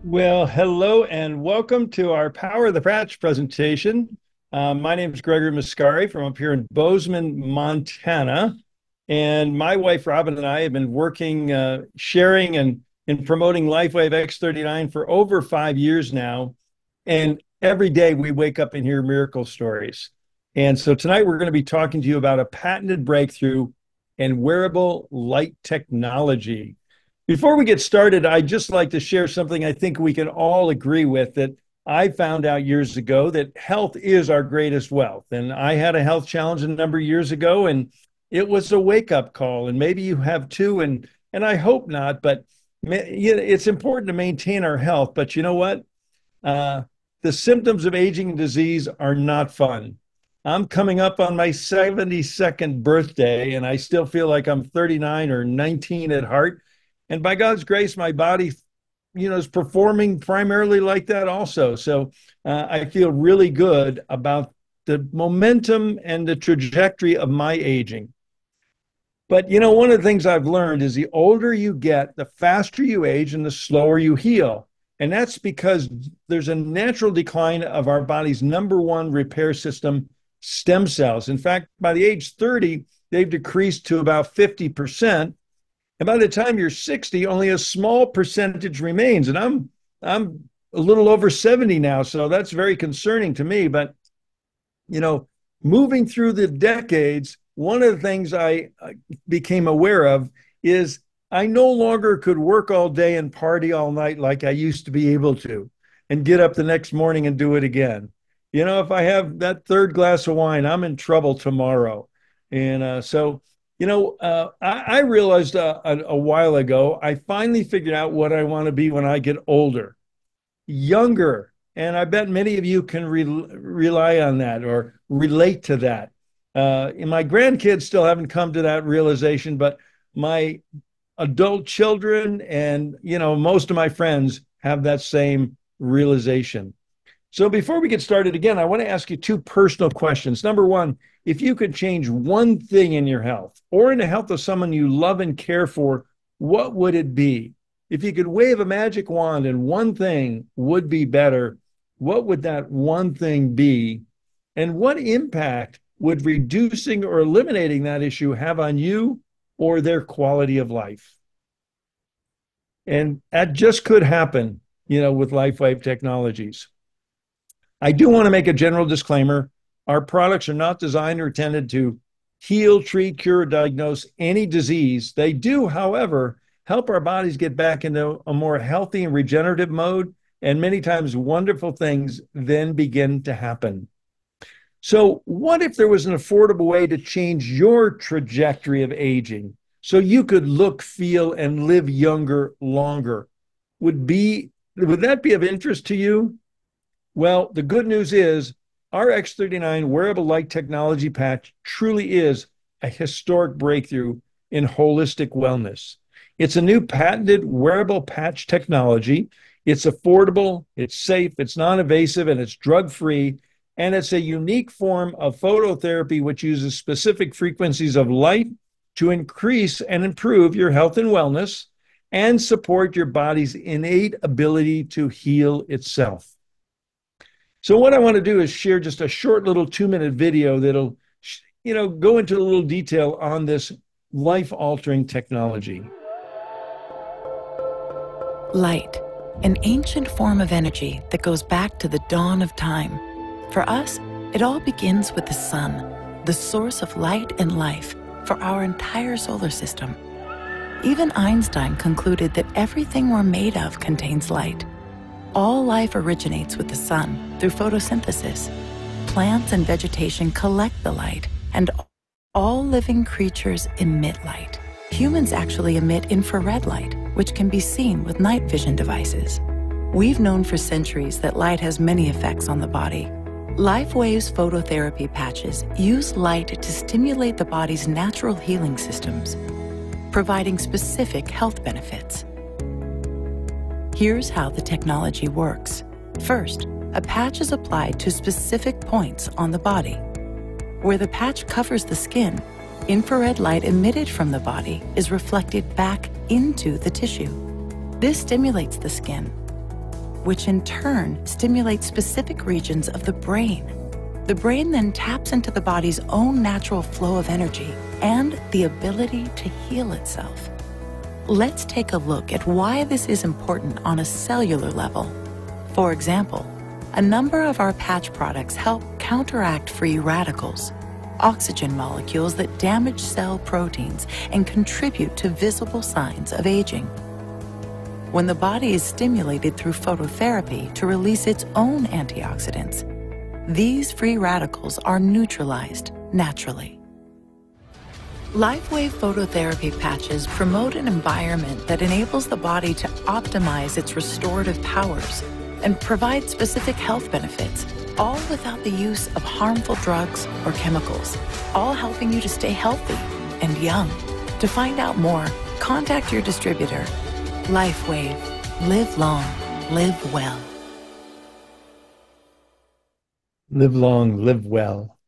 Well, hello and welcome to our Power of the Patch presentation. My name is Gregory Muscari from up here in Bozeman, Montana. And my wife, Robin, and I have been working, sharing and promoting LifeWave X39 for over 5 years now. And every day we wake up and hear miracle stories. And so tonight we're going to be talking to you about a patented breakthrough in wearable light technology. Before we get started, I'd just like to share something I think we can all agree with that I found out years ago that health is our greatest wealth. And I had a health challenge a number of years ago, and it was a wake-up call. And maybe you have too, and I hope not, but it's important to maintain our health. But you know what? Uh, the symptoms of aging and disease are not fun. I'm coming up on my 72nd birthday, and I still feel like I'm 39 or 19 at heart. And by God's grace, my body, is performing primarily like that also. So I feel really good about the momentum and the trajectory of my aging. But, one of the things I've learned is the older you get, the faster you age and the slower you heal. And that's because there's a natural decline of our body's number one repair system, stem cells. In fact, by the age 30, they've decreased to about 50%. And by the time you're 60, only a small percentage remains. And I'm a little over 70 now, so that's very concerning to me. But, moving through the decades, one of the things I became aware of is I no longer could work all day and party all night like I used to be able to and get up the next morning and do it again. If I have that third glass of wine, I'm in trouble tomorrow. And I realized a while ago, I finally figured out what I want to be when I get older, younger. And I bet many of you can rely on that or relate to that. My grandkids still haven't come to that realization, but my adult children and, most of my friends have that same realization. So before we get started again, I want to ask you two personal questions. Number one, if you could change one thing in your health or in the health of someone you love and care for, what would it be? If you could wave a magic wand and one thing would be better, what would that one thing be? And what impact would reducing or eliminating that issue have on you or their quality of life? And that just could happen, with LifeWave Technologies. I do want to make a general disclaimer. Our products are not designed or intended to heal, treat, cure, or diagnose any disease. They do, however, help our bodies get back into a more healthy and regenerative mode, and many times wonderful things then begin to happen. So what if there was an affordable way to change your trajectory of aging so you could look, feel, and live younger longer? Would that be of interest to you? Well, the good news is our X39 wearable light technology patch truly is a historic breakthrough in holistic wellness. It's a new patented wearable patch technology. It's affordable, it's safe, it's non-invasive, and it's drug-free. And it's a unique form of phototherapy which uses specific frequencies of light to increase and improve your health and wellness and support your body's innate ability to heal itself. So what I want to do is share just a short little 2-minute video that'll, go into a little detail on this life-altering technology. Light, an ancient form of energy that goes back to the dawn of time. For us, it all begins with the sun, the source of light and life for our entire solar system. Even Einstein concluded that everything we're made of contains light. All life originates with the sun through photosynthesis. Plants and vegetation collect the light, and all living creatures emit light. Humans actually emit infrared light, which can be seen with night vision devices. We've known for centuries that light has many effects on the body. LifeWave's phototherapy patches use light to stimulate the body's natural healing systems, providing specific health benefits. Here's how the technology works. First, a patch is applied to specific points on the body. Where the patch covers the skin, infrared light emitted from the body is reflected back into the tissue. This stimulates the skin. which in turn stimulates specific regions of the brain. The brain then taps into the body's own natural flow of energy and the ability to heal itself. Let's take a look at why this is important on a cellular level. For example, a number of our patch products help counteract free radicals, oxygen molecules that damage cell proteins and contribute to visible signs of aging. When the body is stimulated through phototherapy to release its own antioxidants, these free radicals are neutralized naturally. LifeWave phototherapy patches promote an environment that enables the body to optimize its restorative powers and provide specific health benefits, all without the use of harmful drugs or chemicals, all helping you to stay healthy and young. To find out more, contact your distributor. LifeWave. Live long. Live well. Live long, live well.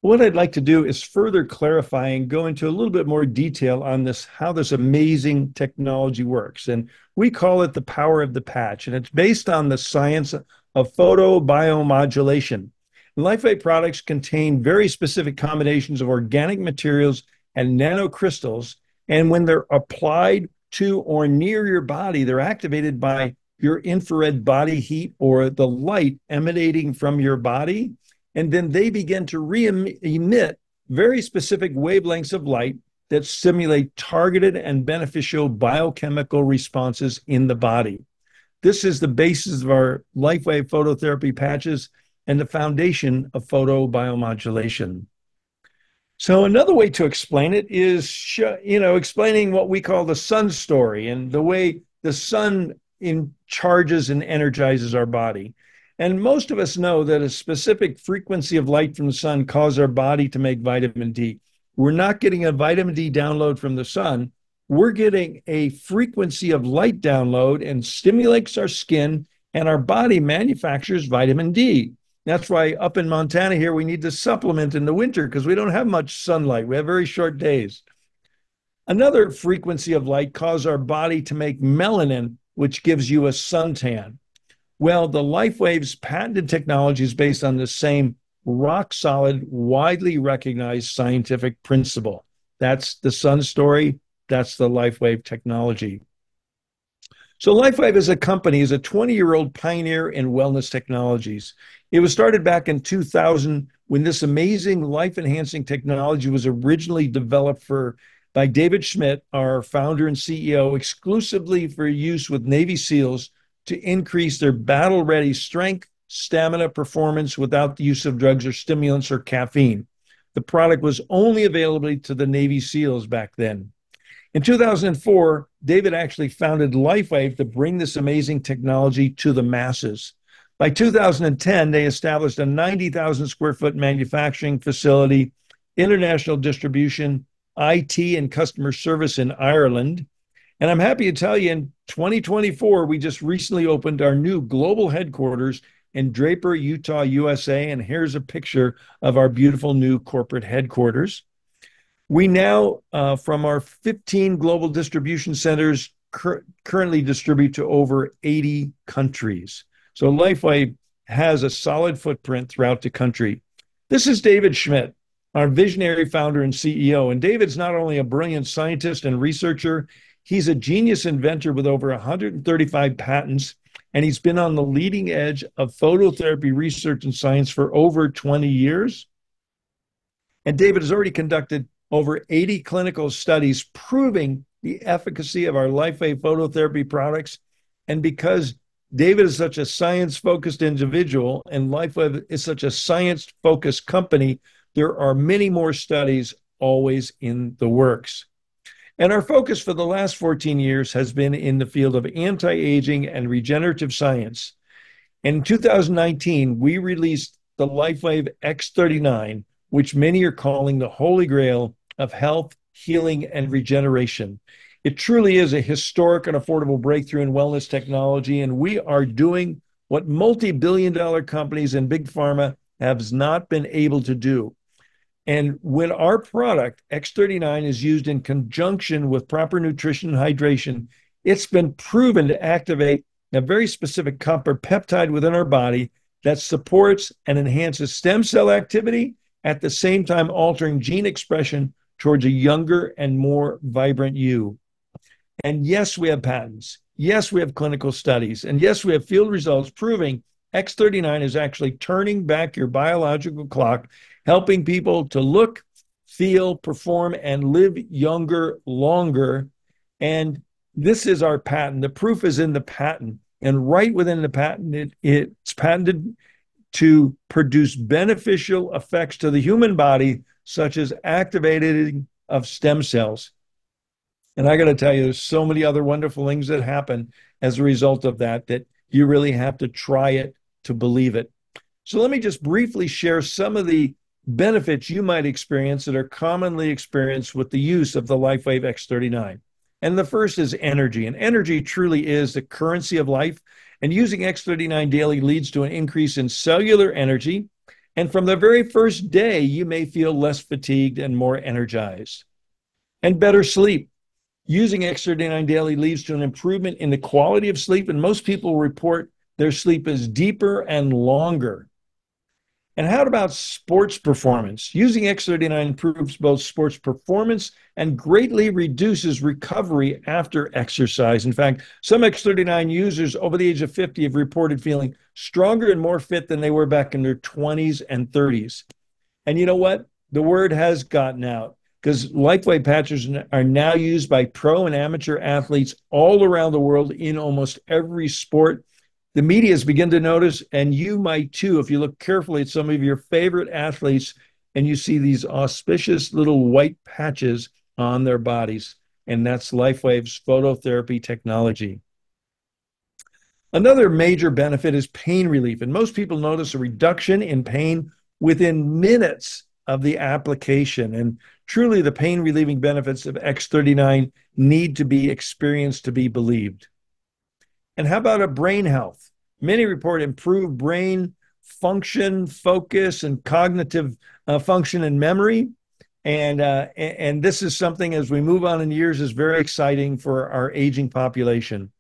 What I'd like to do is further clarify and go into a little bit more detail on this, how this amazing technology works. And we call it the power of the patch. And it's based on the science of photobiomodulation. LifeWave products contain very specific combinations of organic materials and nanocrystals. And when they're applied to or near your body, they're activated by your infrared body heat or the light emanating from your body. And then they begin to emit very specific wavelengths of light that stimulate targeted and beneficial biochemical responses in the body. This is the basis of our LifeWave phototherapy patches and the foundation of photobiomodulation. So another way to explain it is, explaining what we call the sun story and the way the sun charges and energizes our body. And most of us know that a specific frequency of light from the sun causes our body to make vitamin D. We're not getting a vitamin D download from the sun. We're getting a frequency of light download and stimulates our skin, and our body manufactures vitamin D. That's why up in Montana here, we need to supplement in the winter because we don't have much sunlight. We have very short days. Another frequency of light causes our body to make melanin, which gives you a suntan. Well, the LifeWave's patented technology is based on the same rock-solid, widely recognized scientific principle. That's the sun story. That's the LifeWave technology. So LifeWave as a company is a 20-year-old pioneer in wellness technologies. It was started back in 2000 when this amazing life-enhancing technology was originally developed by David Schmidt, our founder and CEO, exclusively for use with Navy SEALs to increase their battle-ready strength, stamina, performance without the use of drugs or stimulants or caffeine. The product was only available to the Navy SEALs back then. In 2004, David actually founded LifeWave to bring this amazing technology to the masses. By 2010, they established a 90,000 square foot manufacturing facility, international distribution, IT, and customer service in Ireland. And I'm happy to tell you in 2024, we just recently opened our new global headquarters in Draper, Utah, USA. And here's a picture of our beautiful new corporate headquarters. We now, from our 15 global distribution centers, currently distribute to over 80 countries. So LifeWave has a solid footprint throughout the country. This is David Schmidt, our visionary founder and CEO. And David's not only a brilliant scientist and researcher, he's a genius inventor with over 135 patents, and he's been on the leading edge of phototherapy research and science for over 20 years. And David has already conducted over 80 clinical studies proving the efficacy of our LifeWave phototherapy products. And because David is such a science-focused individual and LifeWave is such a science-focused company, there are many more studies always in the works. And our focus for the last 14 years has been in the field of anti-aging and regenerative science. In 2019, we released the LifeWave X39, which many are calling the holy grail of health, healing, and regeneration. It truly is a historic and affordable breakthrough in wellness technology, and we are doing what multi-billion-dollar companies and big pharma have not been able to do. And when our product, X39, is used in conjunction with proper nutrition and hydration, it's been proven to activate a very specific copper peptide within our body that supports and enhances stem cell activity at the same time altering gene expression towards a younger and more vibrant you. And yes, we have patents. Yes, we have clinical studies. And yes, we have field results proving X39 is actually turning back your biological clock, helping people to look, feel, perform, and live younger, longer. And this is our patent. The proof is in the patent. And right within the patent, it's patented to produce beneficial effects to the human body, such as activating of stem cells. And I got to tell you, there's so many other wonderful things that happen as a result of that, that you really have to try it to believe it. So let me just briefly share some of the benefits you might experience that are commonly experienced with the use of the LifeWave X39. And the first is energy. And energy truly is the currency of life. And using X39 daily leads to an increase in cellular energy. And from the very first day, you may feel less fatigued and more energized. And better sleep. Using X39 daily leads to an improvement in the quality of sleep, and most people report their sleep is deeper and longer. And how about sports performance? Using X39 improves both sports performance and greatly reduces recovery after exercise. In fact, some X39 users over the age of 50 have reported feeling stronger and more fit than they were back in their 20s and 30s. And you know what? The word has gotten out because LifeWave patches are now used by pro and amateur athletes all around the world in almost every sport. The media has begun to notice, and you might too, if you look carefully at some of your favorite athletes and you see these auspicious little white patches on their bodies. And that's LifeWave's phototherapy technology. Another major benefit is pain relief. And most people notice a reduction in pain within minutes of the application. And truly, the pain relieving benefits of X39 need to be experienced to be believed. And how about a brain health? Many report improved brain function, focus, and cognitive function and memory. And this is something as we move on in years is very exciting for our aging population.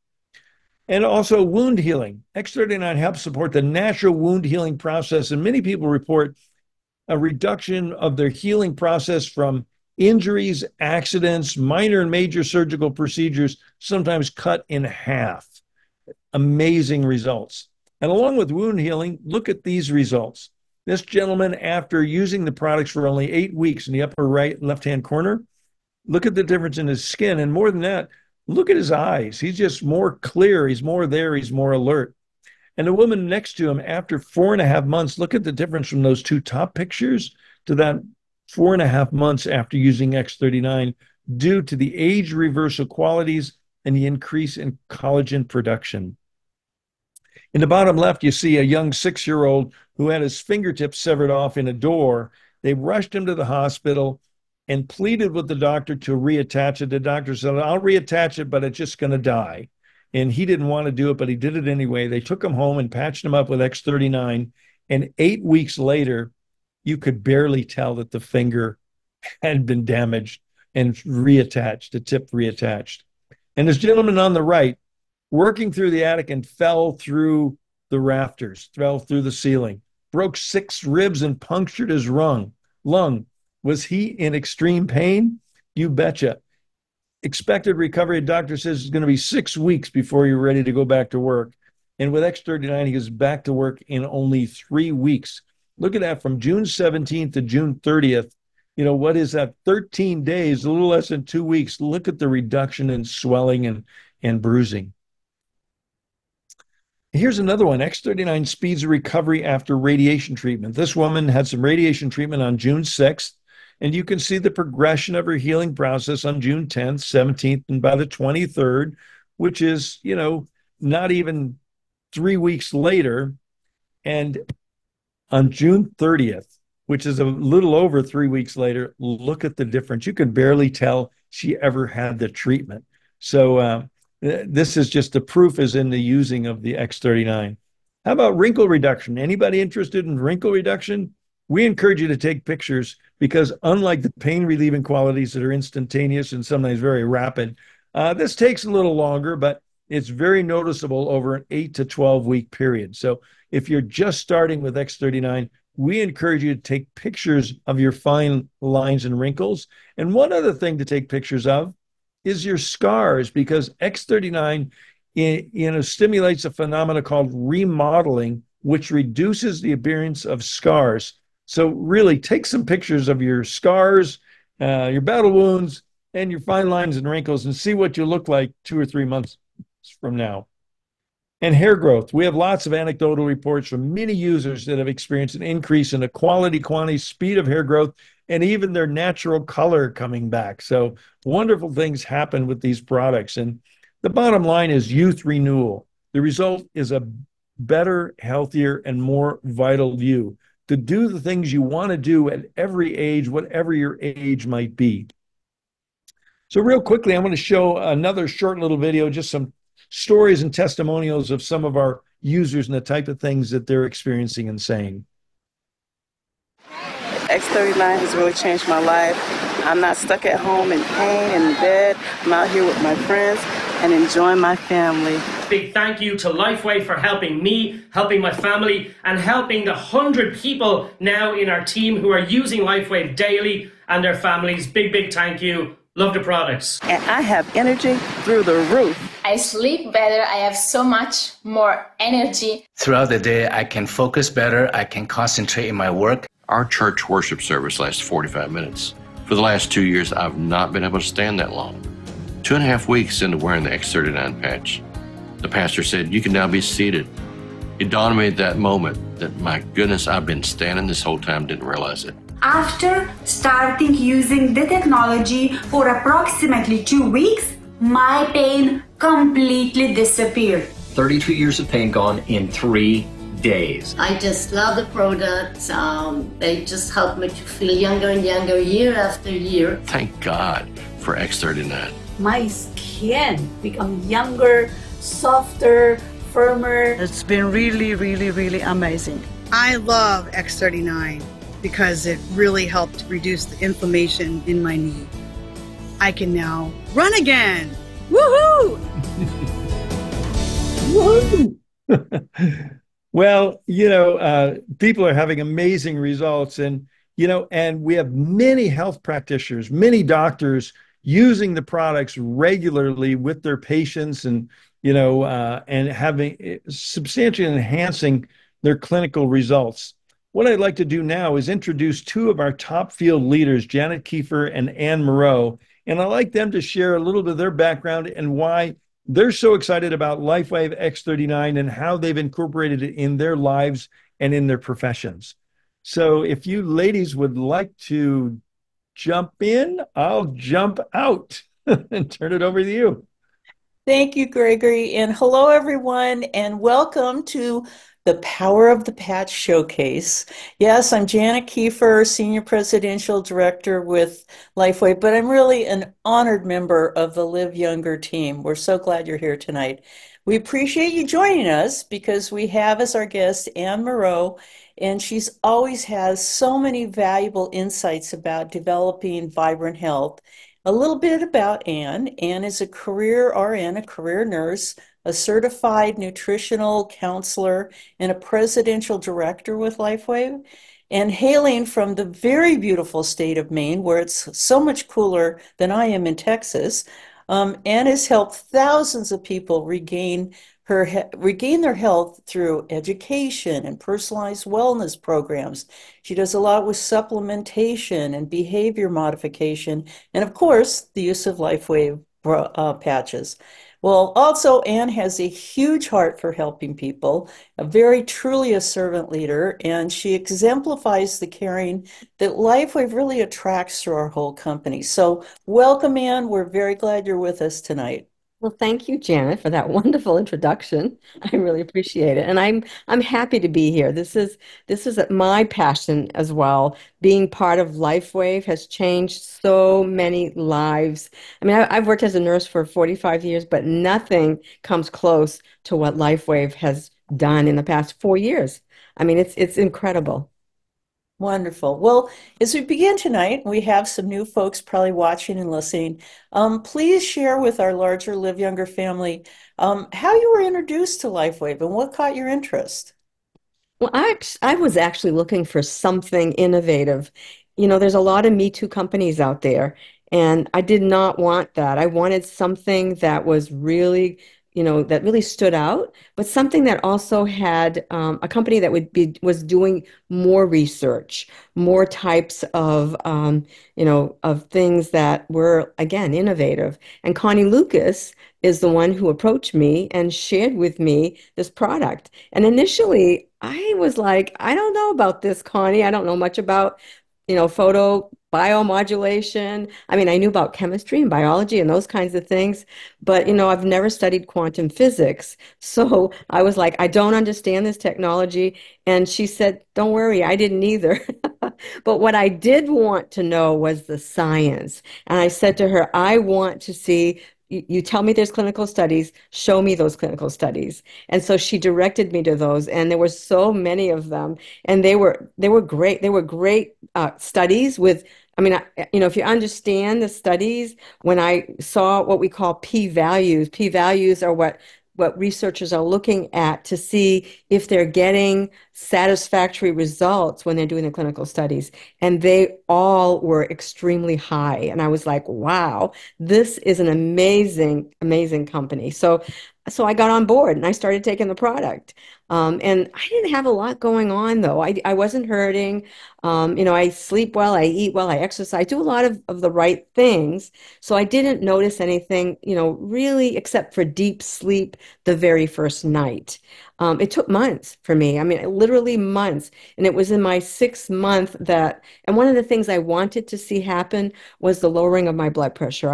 And also wound healing. X39 helps support the natural wound healing process. And many people report a reduction of their healing process from injuries, accidents, minor and major surgical procedures, sometimes cut in half. Amazing results. And along with wound healing, look at these results. This gentleman, after using the products for only 8 weeks in the upper right left-hand corner, look at the difference in his skin. And more than that, look at his eyes. He's just more clear. He's more there. He's more alert. And the woman next to him, after 4.5 months, look at the difference from those two top pictures to that 4.5 months after using X39 due to the age reversal qualities and the increase in collagen production. In the bottom left, you see a young 6-year-old who had his fingertips severed off in a door. They rushed him to the hospital and pleaded with the doctor to reattach it. The doctor said, I'll reattach it, but it's just going to die. And he didn't want to do it, but he did it anyway. They took him home and patched him up with X39. And 8 weeks later, you could barely tell that the finger had been damaged and reattached, the tip reattached. And this gentleman on the right, working through the attic and fell through the rafters, fell through the ceiling, broke 6 ribs and punctured his lung. Was he in extreme pain? You betcha. Expected recovery, the doctor says, is going to be 6 weeks before you're ready to go back to work. And with X39, he is back to work in only 3 weeks. Look at that, from June 17th to June 30th. You know, what is that? 13 days, a little less than 2 weeks. Look at the reduction in swelling and bruising. Here's another one. X39 speeds recovery after radiation treatment. This woman had some radiation treatment on June 6th, and you can see the progression of her healing process on June 10th, 17th, and by the 23rd, which is, you know, not even 3 weeks later. And on June 30th, which is a little over 3 weeks later, look at the difference. You can barely tell she ever had the treatment. So this is just the proof is in the using of the X39. How about wrinkle reduction? Anybody interested in wrinkle reduction? We encourage you to take pictures because unlike the pain relieving qualities that are instantaneous and sometimes very rapid, this takes a little longer, but it's very noticeable over an 8 to 12 week period. So if you're just starting with X39, we encourage you to take pictures of your fine lines and wrinkles. And one other thing to take pictures of is your scars, because X39 stimulates a phenomena called remodeling, which reduces the appearance of scars. So really take some pictures of your scars, your battle wounds, and your fine lines and wrinkles, and see what you look like 2 or 3 months from now. And hair growth. We have lots of anecdotal reports from many users that have experienced an increase in the quality, quantity, speed of hair growth, and even their natural color coming back. So wonderful things happen with these products. And the bottom line is youth renewal. The result is a better, healthier, and more vital you to do the things you want to do at every age, whatever your age might be. So real quickly, I'm going to show another short little video, just some stories and testimonials of some of our users and the type of things that they're experiencing and saying. X39 has really changed my life. I'm not stuck at home in pain in bed. I'm out here with my friends and enjoying my family. Big thank you to Lifeway for helping me, helping my family, and helping the 100 people now in our team who are using Lifeway daily and their families. Big thank you. Love the products. And I have energy through the roof. I sleep better. I have so much more energy. Throughout the day, I can focus better. I can concentrate in my work. Our church worship service lasts 45 minutes. For the last 2 years, I've not been able to stand that long. 2.5 weeks into wearing the X39 patch, the pastor said, "You can now be seated." It dawned on me at that moment that, my goodness, I've been standing this whole time, didn't realize it. After starting using the technology for approximately 2 weeks, my pain completely disappeared. 32 years of pain gone in 3 days. I just love the products. They just help me to feel younger and younger year after year. Thank God for X39. My skin become younger, softer, firmer. It's been really amazing. I love X39 because it really helped reduce the inflammation in my knee. I can now run again. Woohoo! Woohoo! Well, people are having amazing results, and we have many health practitioners, many doctors using the products regularly with their patients, and and having substantially enhancing their clinical results. What I'd like to do now is introduce two of our top field leaders, Janet Kieffer and Ann Moreau, and I'd like them to share a little bit of their background and why they're so excited about LifeWave X39 and how they've incorporated it in their lives and in their professions. So if you ladies would like to jump in, I'll jump out and turn it over to you. Thank you, Gregory. And hello, everyone, and welcome to the Power of the Patch Showcase. Yes, I'm Janet Kieffer, Senior Presidential Director with Lifeway, but I'm really an honored member of the Live Younger team. We're so glad you're here tonight. We appreciate you joining us because we have as our guest Ann Moreau, and she's always has so many valuable insights about developing vibrant health. A little bit about Ann. Ann is a career RN, a career nurse, a certified nutritional counselor, and a presidential director with Lifeway. And hailing from the very beautiful state of Maine, where it's so much cooler than I am in Texas, Ann has helped thousands of people regain their health through education and personalized wellness programs. She does a lot with supplementation and behavior modification, and of course, the use of LifeWave patches. Well, also, Ann has a huge heart for helping people, truly a servant leader, and she exemplifies the caring that LifeWave really attracts through our whole company. So welcome, Ann. We're very glad you're with us tonight. Well, thank you, Janet, for that wonderful introduction. I really appreciate it. And I'm happy to be here. This is my passion as well. Being part of LifeWave has changed so many lives. I mean, I've worked as a nurse for 45 years, but nothing comes close to what LifeWave has done in the past 4 years. I mean, it's incredible. Wonderful. Well, as we begin tonight, we have some new folks probably watching and listening. Please share with our larger Live Younger family how you were introduced to LifeWave and what caught your interest. Well, I was actually looking for something innovative. There's a lot of Me Too companies out there, and I did not want that. I wanted something that was really, that really stood out, but something that also had a company that was doing more research, more types of things that were, again, innovative. And Connie Lucas is the one who approached me and shared with me this product. And initially, I was like, I don't know about this, Connie. I don't know much about, photo biomodulation. I mean, I knew about chemistry and biology and those kinds of things, but, I've never studied quantum physics. So I was like, I don't understand this technology. And she said, don't worry, I didn't either. But what I did want to know was the science. And I said to her, I want to see, you tell me there's clinical studies, show me those clinical studies. And so she directed me to those, and there were so many of them, and they were great. They were great studies with. I mean, if you understand the studies, when I saw what we call p values are what researchers are looking at to see if they're getting satisfactory results when they're doing the clinical studies. And they all were extremely high. And I was like, wow, this is an amazing, amazing company. So I got on board and I started taking the product. And I didn't have a lot going on though. I wasn't hurting. I sleep well, I eat well, I exercise, do a lot of the right things. So I didn't notice anything, really except for deep sleep the very first night. It took months for me. I mean, literally months. And it was in my 6th month and one of the things I wanted to see happen was the lowering of my blood pressure.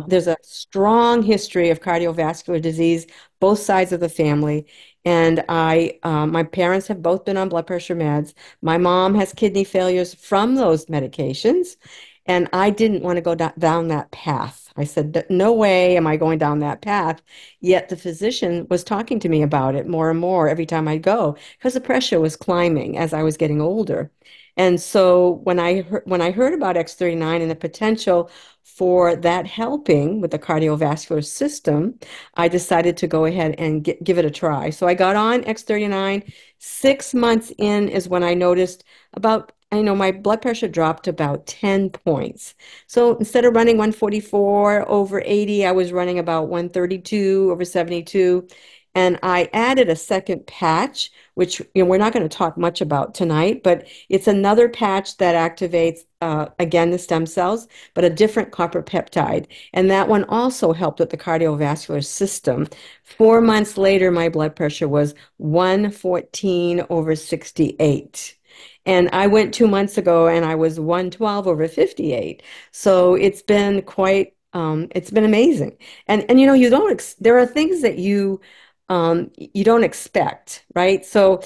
There's a strong history of cardiovascular disease, both sides of the family. And my parents have both been on blood pressure meds. My mom has kidney failures from those medications. And I didn't want to go down that path. I said, no way am I going down that path. Yet the physician was talking to me about it more and more every time I go because the pressure was climbing as I was getting older. And so when I heard about X39 and the potential for that helping with the cardiovascular system, I decided to go ahead and give it a try. So I got on X39. 6 months in is when I noticed my blood pressure dropped about 10 points. So instead of running 144 over 80, I was running about 132 over 72. And I added a second patch, which we're not going to talk much about tonight, but it's another patch that activates, again, the stem cells, but a different copper peptide. And that one also helped with the cardiovascular system. 4 months later, my blood pressure was 114 over 68. And I went 2 months ago and I was 112 over 58. So it's been amazing. And you don't, there are things that you don't expect, right? So,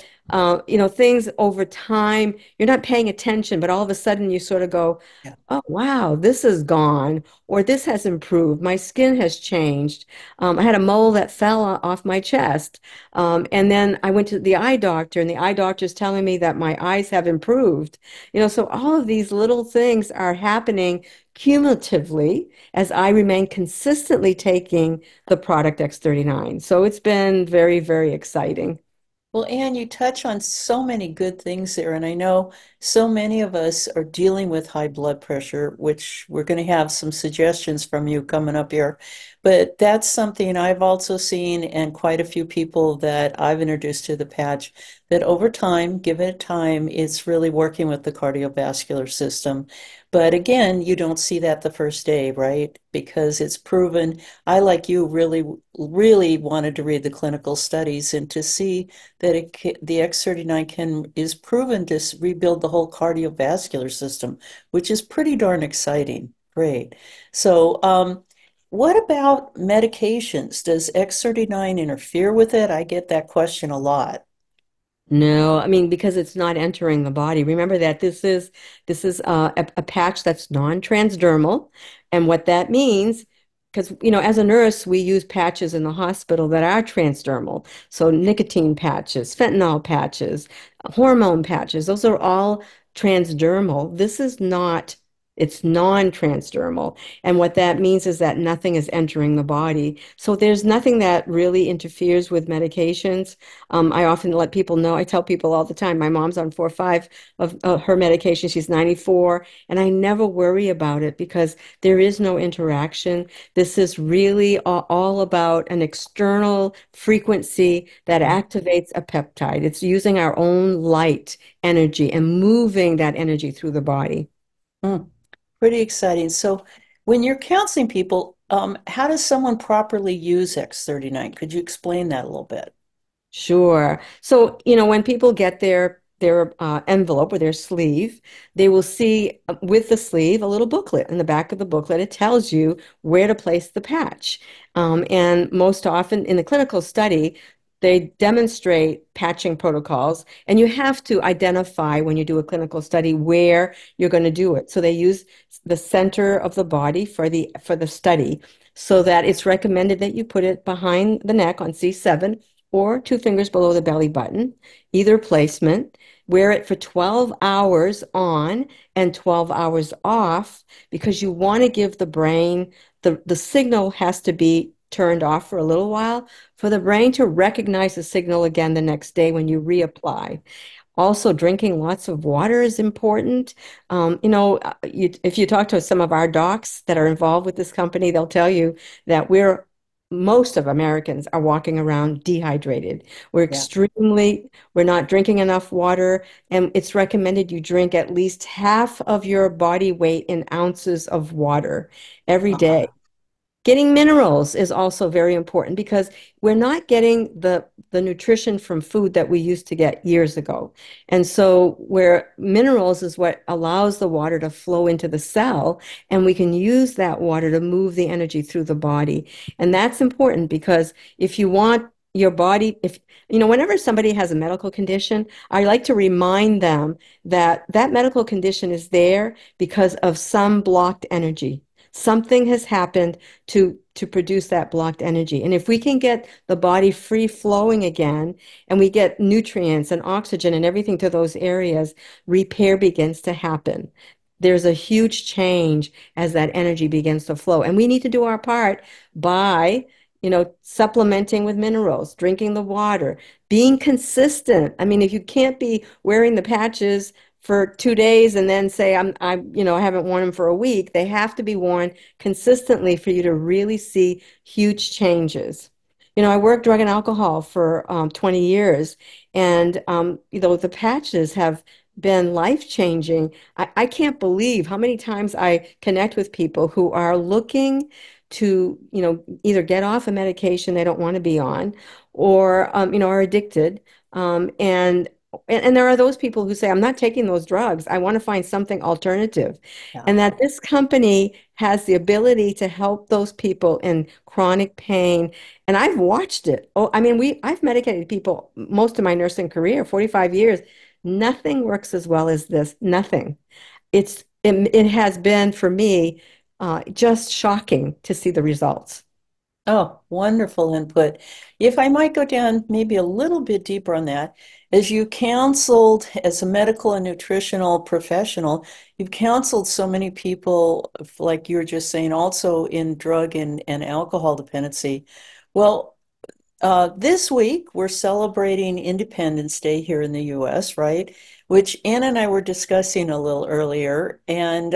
things over time, you're not paying attention, but all of a sudden you sort of go, oh, wow, this is gone, or this has improved. My skin has changed. I had a mole that fell off my chest. And then I went to the eye doctor, and the eye doctor is telling me that my eyes have improved. So all of these little things are happening cumulatively as I remain consistently taking the product X39. So it's been very, very exciting. Well, Anne, you touch on so many good things there, and I know so many of us are dealing with high blood pressure, which we're going to have some suggestions from you coming up here. But that's something I've also seen, and quite a few people that I've introduced to the patch, that over time, give it time, it's really working with the cardiovascular system. But again, you don't see that the first day, right? Because it's proven. I, like you, really, really wanted to read the clinical studies and to see that the X39 is proven to rebuild the whole cardiovascular system, which is pretty darn exciting. Great. So, what about medications? Does X39 interfere with it? I get that question a lot. No, I mean, because it's not entering the body. Remember that this is a patch that's non-transdermal, and what that means, because, as a nurse, we use patches in the hospital that are transdermal. So nicotine patches, fentanyl patches, hormone patches, those are all transdermal. This is not, it's non-transdermal. And what that means is that nothing is entering the body. So there's nothing that really interferes with medications. I often let people know, I tell people all the time, my mom's on 4 or 5 of her medication. She's 94, and I never worry about it because there is no interaction. This is really all about an external frequency that activates a peptide. It's using our own light energy and moving that energy through the body. Pretty exciting. So, when you're counseling people, how does someone properly use X39? Could you explain that a little bit? Sure. So, when people get their envelope or their sleeve, they will see with the sleeve a little booklet. In the back of the booklet, it tells you where to place the patch. And most often in the clinical study, they demonstrate patching protocols, and you have to identify when you do a clinical study where you're going to do it. So they use the center of the body for the study, so that it's recommended that you put it behind the neck on C7 or 2 fingers below the belly button, either placement. Wear it for 12 hours on and 12 hours off, because you want to give the brain, the signal has to be turned off for a little while for the brain to recognize the signal again the next day when you reapply. Also, drinking lots of water is important. If you talk to some of our docs that are involved with this company, they'll tell you that most of Americans are walking around dehydrated. We're not drinking enough water, and it's recommended you drink at least half of your body weight in ounces of water every day. Getting minerals is also very important because we're not getting the nutrition from food that we used to get years ago. And so where minerals is what allows the water to flow into the cell, and we can use that water to move the energy through the body. And that's important because if you want your body, whenever somebody has a medical condition, I like to remind them that that medical condition is there because of some blocked energy. Something has happened to produce that blocked energy. And if we can get the body free flowing again, and we get nutrients and oxygen and everything to those areas, repair begins to happen. There's a huge change as that energy begins to flow. And we need to do our part by, supplementing with minerals, drinking the water, being consistent. I mean, if you can't be wearing the patches for 2 days and then say I haven't worn them for a week, they have to be worn consistently for you to really see huge changes. I worked drug and alcohol for 20 years, and the patches have been life-changing. I can't believe how many times I connect with people who are looking to, either get off a medication they don't want to be on, or are addicted, and there are those people who say, I'm not taking those drugs. I want to find something alternative. Yeah. And that this company has the ability to help those people in chronic pain. And I've watched it. Oh, I mean, I've medicated people most of my nursing career, 45 years. Nothing works as well as this. Nothing. It has been for me just shocking to see the results. Oh, wonderful input. If I might go down maybe a little bit deeper on that, as you counseled as a medical and nutritional professional, you've counseled so many people, like you were just saying, also in drug and alcohol dependency. Well, this week we're celebrating Independence Day here in the US, right? Which Anna and I were discussing a little earlier. And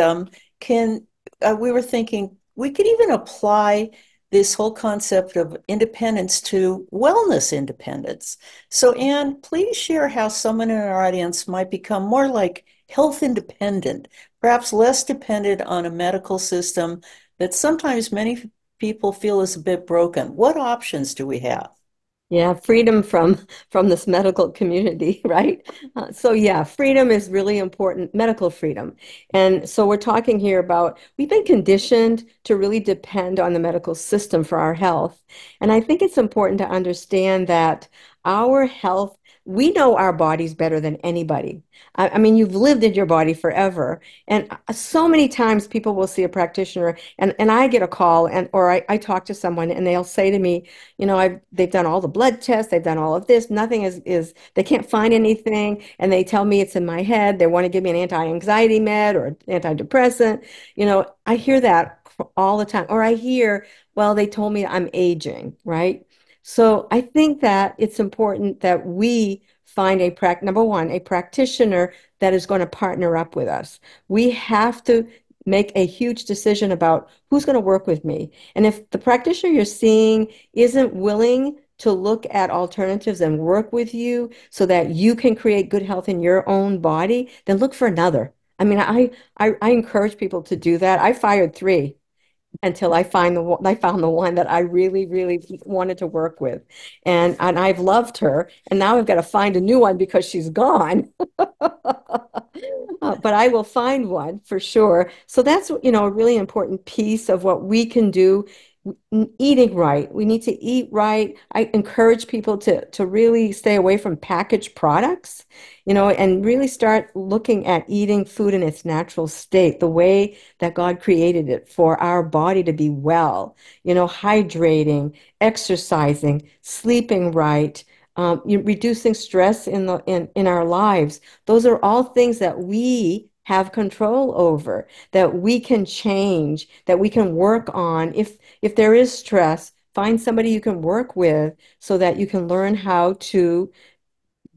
we were thinking we could even apply this whole concept of independence to wellness independence. So, Anne, please share how someone in our audience might become more like health independent, perhaps less dependent on a medical system that sometimes many people feel is a bit broken. What options do we have? Yeah, freedom from this medical community, right? So yeah, freedom is really important, medical freedom. And so we're talking here about we've been conditioned to really depend on the medical system for our health. And I think it's important to understand that our health, we know our bodies better than anybody. I mean, you've lived in your body forever. And so many times people will see a practitioner and I get a call or I talk to someone and they'll say to me, they've done all the blood tests, they've done all of this, nothing they can't find anything. And they tell me it's in my head. They want to give me an anti-anxiety med or an antidepressant. I hear that all the time. Or I hear, well, they told me I'm aging, right? So I think that it's important that we find number one, a practitioner that is going to partner up with us. We have to make a huge decision about who's going to work with me. And if the practitioner you're seeing isn't willing to look at alternatives and work with you so that you can create good health in your own body, then look for another. I mean, I encourage people to do that. I fired 3 until I found the one that I really, really wanted to work with. And I've loved her. And now I've got to find a new one because she's gone. But I will find one for sure. So that's, a really important piece of what we can do. Eating right. We need to eat right. I encourage people to really stay away from packaged products, and really start looking at eating food in its natural state, the way that God created it for our body to be well, hydrating, exercising, sleeping right, reducing stress in our lives. Those are all things that we have control over, that we can change, that we can work on. If there is stress, find somebody you can work with so that you can learn how to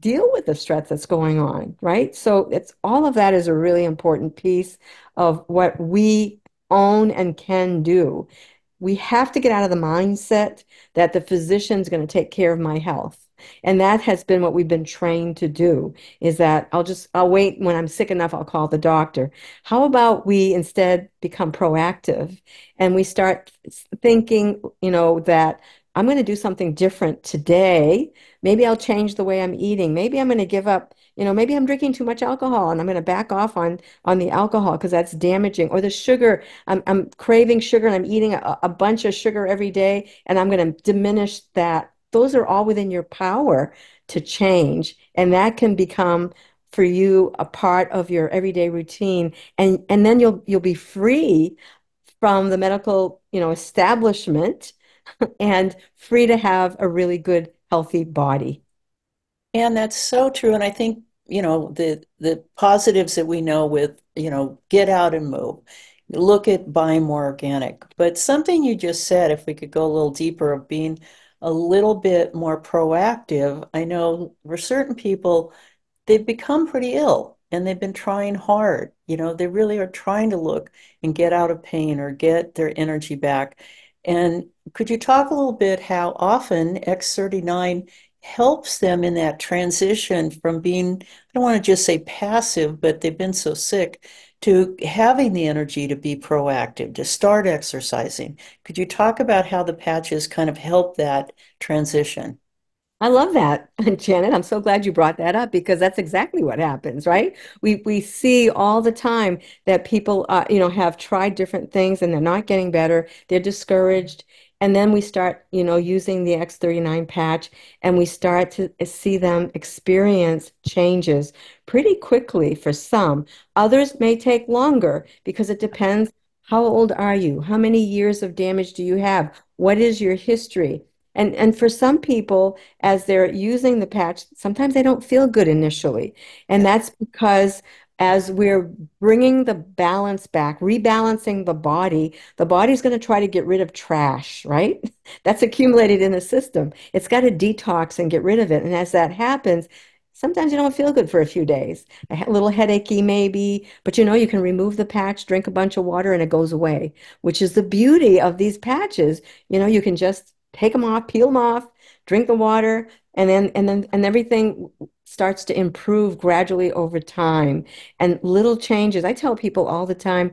deal with the stress that's going on, right? So it's all of that is a really important piece of what we own and can do. We have to get out of the mindset that the physician's going to take care of my health. And that has been what we've been trained to do, is that I'll wait when I'm sick enough, I'll call the doctor. How about we instead become proactive and we start thinking, that I'm going to do something different today. Maybe I'll change the way I'm eating. Maybe I'm going to give up, maybe I'm drinking too much alcohol and I'm going to back off on the alcohol because that's damaging. Or the sugar, I'm craving sugar and I'm eating a bunch of sugar every day and I'm going to diminish that. Those are all within your power to change. And that can become for you a part of your everyday routine. And then you'll be free from the medical, establishment and free to have a really good, healthy body. And that's so true. And I think, the positives that we know with, get out and move, look at buying more organic. But something you just said, if we could go a little deeper, of being a little bit more proactive. I know for certain people, they've become pretty ill and they've been trying hard. They really are trying to look and get out of pain or get their energy back. And could you talk a little bit how often X39 helps them in that transition from being, I don't want to just say passive, but they've been so sick, to having the energy to be proactive, to start exercising? Could you talk about how the patches kind of help that transition? I love that, Janet. I'm so glad you brought that up because that's exactly what happens, right? We see all the time that people, have tried different things and they're not getting better. They're discouraged, and then we start, using the X39 patch, and we start to see them experience changes pretty quickly for some. Others may take longer because it depends. How old are you? How many years of damage do you have? What is your history? And for some people, as they're using the patch, sometimes they don't feel good initially. And that's because as we're bringing the balance back, rebalancing the body's going to try to get rid of trash, right? That's accumulated in the system. It's got to detox and get rid of it. And as that happens, sometimes you don't feel good for a few days. A little headachy maybe, but you can remove the patch, drink a bunch of water, and it goes away, which is the beauty of these patches. You can just take them off, peel them off, drink the water, and everything starts to improve gradually over time. And little changes. I tell people all the time,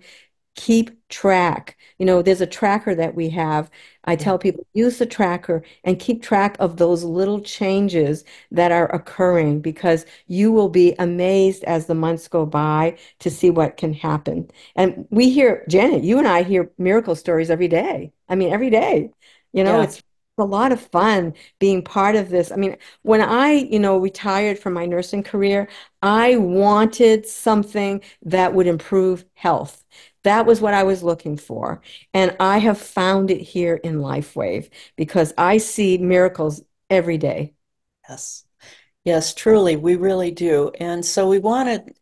keep track. There's a tracker that we have. I tell people, use the tracker and keep track of those little changes that are occurring, because you will be amazed as the months go by to see what can happen. And we hear, Janet, you and I hear miracle stories every day. I mean, every day. Yeah. It's a lot of fun being part of this. I mean, when I, retired from my nursing career, I wanted something that would improve health. That was what I was looking for. And I have found it here in LifeWave because I see miracles every day. Yes. Yes, truly, we really do. And so we want to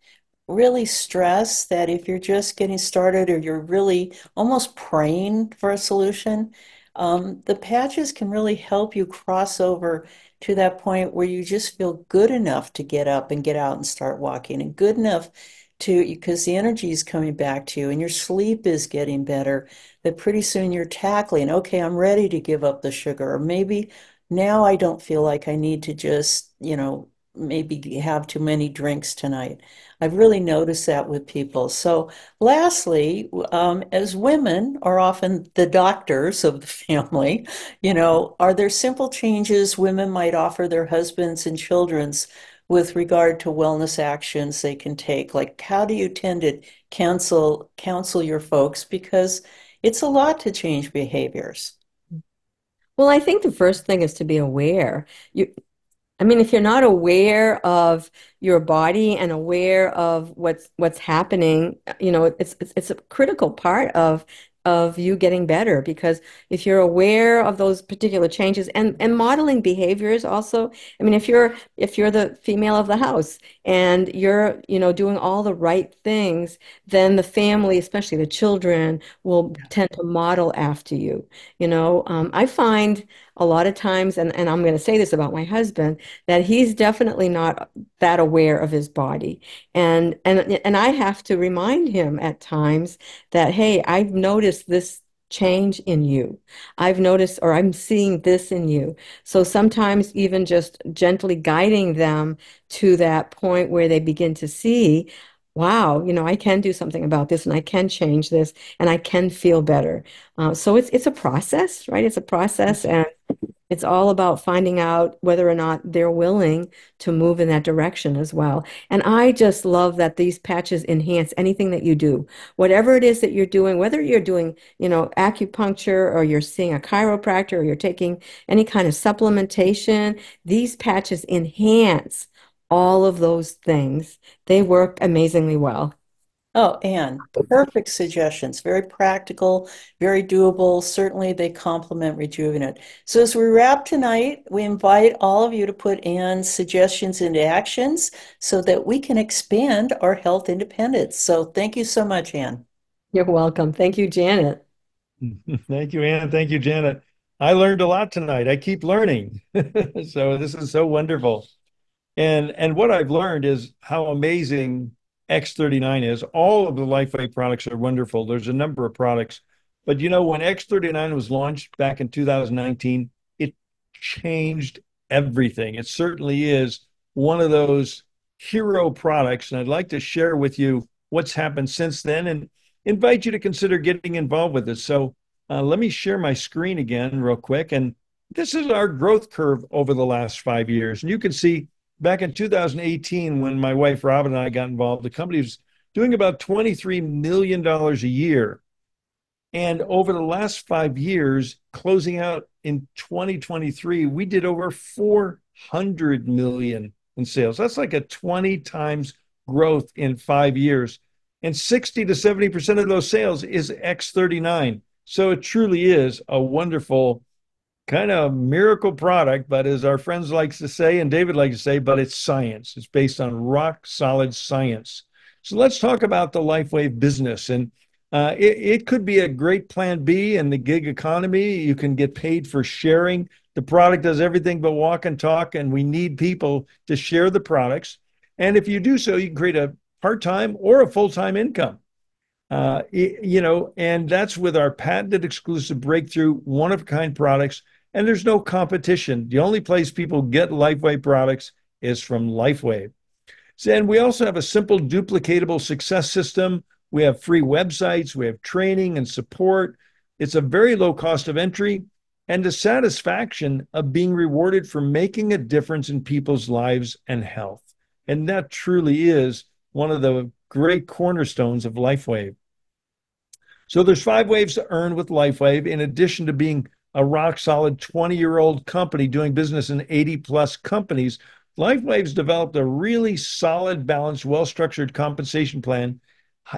really stress that if you're just getting started or you're really almost praying for a solution, the patches can really help you cross over to that point where you just feel good enough to get up and get out and start walking, and good enough to, because the energy is coming back to you and your sleep is getting better, that pretty soon you're tackling, okay, I'm ready to give up the sugar, or maybe now I don't feel like I need to just, maybe have too many drinks tonight. I've really noticed that with people. So, lastly, as women are often the doctors of the family, are there simple changes women might offer their husbands and children's with regard to wellness actions they can take? Like, how do you tend to counsel your folks? Because it's a lot to change behaviors. Well, I think the first thing is to be aware. I mean, if you're not aware of your body and aware of what's happening, it's a critical part of you getting better, because if you're aware of those particular changes and modeling behaviors also. I mean, if you're the female of the house and you're, doing all the right things, then the family, especially the children, will tend to model after you. I find a lot of times, and I'm going to say this about my husband, that he's definitely not that aware of his body. And I have to remind him at times that, hey, I've noticed this change in you. I've noticed, or I'm seeing this in you. So sometimes even just gently guiding them to that point where they begin to see, wow, I can do something about this and I can change this and I can feel better. So it's a process, right? It's a process, and it's all about finding out whether or not they're willing to move in that direction as well. And I just love that these patches enhance anything that you do. Whatever it is that you're doing, whether you're doing, acupuncture, or you're seeing a chiropractor, or you're taking any kind of supplementation, these patches enhance all of those things. They work amazingly well. Oh, Anne, perfect suggestions. Very practical, very doable. Certainly, they complement Rejuvenate. So, as we wrap tonight, we invite all of you to put Anne's suggestions into actions so that we can expand our health independence. So, thank you so much, Anne. You're welcome. Thank you, Janet. Thank you, Anne. Thank you, Janet. I learned a lot tonight. I keep learning. So, this is so wonderful. And what I've learned is how amazing X39 is. All of the LifeWave products are wonderful. There's a number of products, but when X39 was launched back in 2019, it changed everything. It certainly is one of those hero products, and I'd like to share with you what's happened since then and invite you to consider getting involved with it. So let me share my screen again real quick, and this is our growth curve over the last 5 years, and you can see back in 2018, when my wife Robin and I got involved, the company was doing about $23 million a year. And over the last 5 years, closing out in 2023, we did over 400 million in sales. That's like a 20 times growth in 5 years. And 60 to 70% of those sales is X39. So it truly is a wonderful kind of miracle product, but as our friends likes to say, and David likes to say, but it's science. It's based on rock solid science. So let's talk about the LifeWave business. And it could be a great plan B in the gig economy. You can get paid for sharing. The product does everything but walk and talk, and we need people to share the products. And if you do so, you can create a part-time or a full-time income. And that's with our patented exclusive breakthrough one-of-a-kind products. And there's no competition. The only place people get LifeWave products is from LifeWave. And we also have a simple, duplicatable success system. We have free websites. We have training and support. It's a very low cost of entry and the satisfaction of being rewarded for making a difference in people's lives and health. And that truly is one of the great cornerstones of LifeWave. So there's 5 ways to earn with LifeWave, in addition to being a rock solid 20-year-old company doing business in 80 plus companies, LifeWave's developed a really solid, balanced, well-structured compensation plan.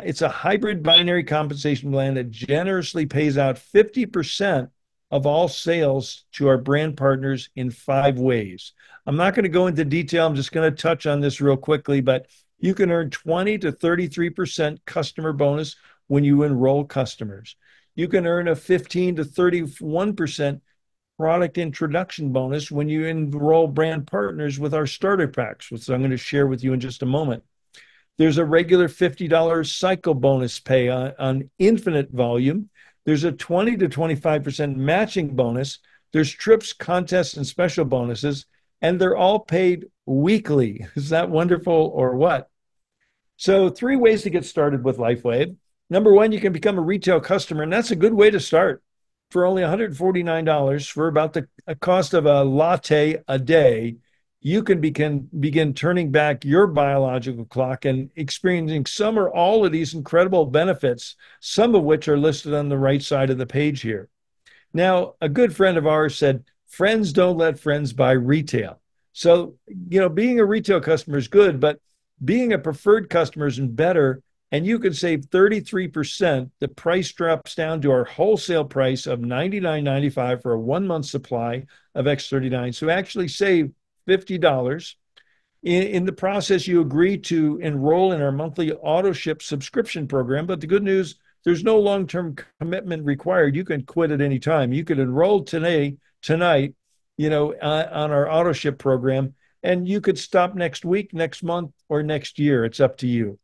It's a hybrid binary compensation plan that generously pays out 50% of all sales to our brand partners in 5 ways. I'm not going to go into detail. I'm just going to touch on this real quickly, but you can earn 20 to 33% customer bonus when you enroll customers. You can earn a 15 to 31% product introduction bonus when you enroll brand partners with our starter packs, which I'm going to share with you in just a moment. There's a regular $50 cycle bonus pay on infinite volume. There's a 20 to 25% matching bonus. There's trips, contests, and special bonuses, and they're all paid weekly. Is that wonderful or what? So 3 ways to get started with LifeWave. Number one, you can become a retail customer, and that's a good way to start. For only $149, for about the cost of a latte a day, you can begin turning back your biological clock and experiencing some or all of these incredible benefits, some of which are listed on the right side of the page here. Now, a good friend of ours said, friends don't let friends buy retail. So, being a retail customer is good, but being a preferred customer is better. And you can save 33%. The price drops down to our wholesale price of $99.95 for a 1 month supply of X39. So actually save $50. In the process, you agree to enroll in our monthly auto ship subscription program. But the good news, there's no long-term commitment required. You can quit at any time. You could enroll tonight, on our auto ship program, and you could stop next week, next month, or next year. It's up to you.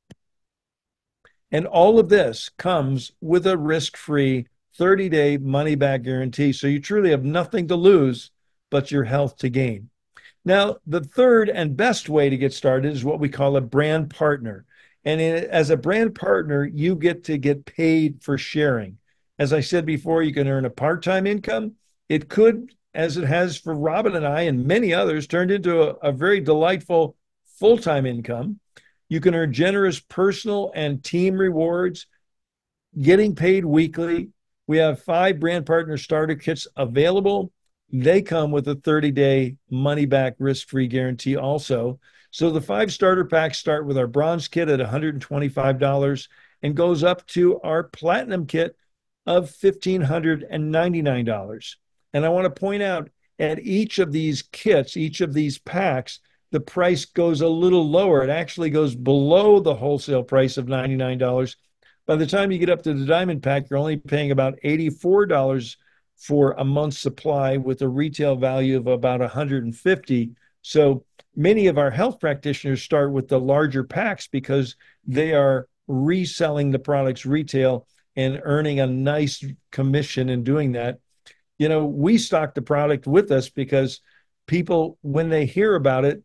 And all of this comes with a risk-free 30-day money-back guarantee. So you truly have nothing to lose but your health to gain. Now, the third and best way to get started is what we call a brand partner. And as a brand partner, you get to get paid for sharing. As I said before, you can earn a part-time income. It could, as it has for Robin and I and many others, turned into a very delightful full-time income. You can earn generous personal and team rewards, getting paid weekly. We have 5 brand partner starter kits available. They come with a 30-day money-back risk-free guarantee also. So the 5 starter packs start with our bronze kit at $125 and goes up to our platinum kit of $1,599. And I want to point out, at each of these kits, each of these packs, the price goes a little lower. It actually goes below the wholesale price of $99. By the time you get up to the diamond pack, you're only paying about $84 for a month's supply with a retail value of about $150. So many of our health practitioners start with the larger packs because they are reselling the products retail and earning a nice commission in doing that. We stock the product with us because people, when they hear about it,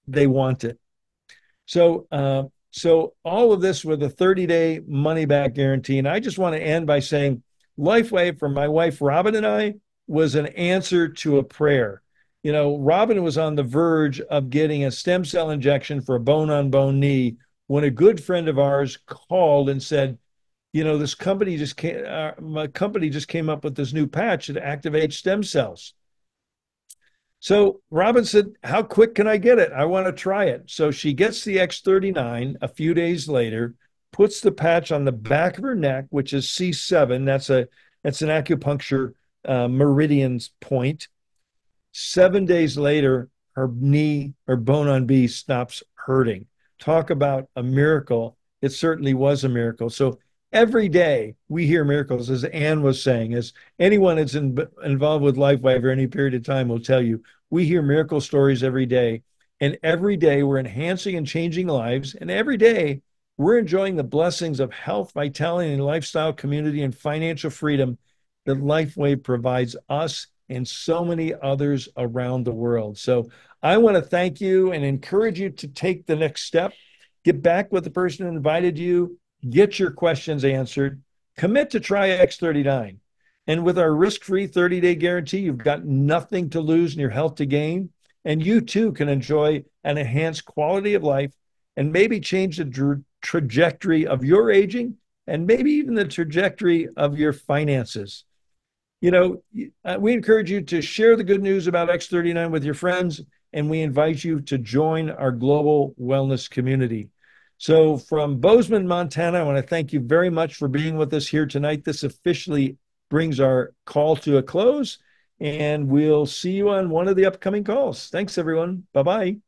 they want it. So all of this with a 30-day money-back guarantee. And I just want to end by saying LifeWave for my wife, Robin, and I was an answer to a prayer. Robin was on the verge of getting a stem cell injection for a bone-on-bone knee when a good friend of ours called and said, this company my company just came up with this new patch that activates stem cells. So Robin said, how quick can I get it? I want to try it. So she gets the X39 a few days later, puts the patch on the back of her neck, which is C7. That's an acupuncture meridian point. 7 days later, her knee, her bone on B stops hurting. Talk about a miracle. It certainly was a miracle. So every day we hear miracles, as Anne was saying, as anyone that's involved with LifeWave or any period of time will tell you, we hear miracle stories every day. And every day we're enhancing and changing lives. And every day we're enjoying the blessings of health, vitality, and lifestyle, community, and financial freedom that LifeWave provides us and so many others around the world. So I want to thank you and encourage you to take the next step. Get back with the person who invited you. Get your questions answered. Commit to try X39. And with our risk-free 30-day guarantee, you've got nothing to lose and your health to gain. And you too can enjoy an enhanced quality of life and maybe change the trajectory of your aging and maybe even the trajectory of your finances. we encourage you to share the good news about X39 with your friends, and we invite you to join our global wellness community. So from Bozeman, Montana, I want to thank you very much for being with us here tonight. This officially brings our call to a close, and we'll see you on one of the upcoming calls. Thanks, everyone. Bye-bye.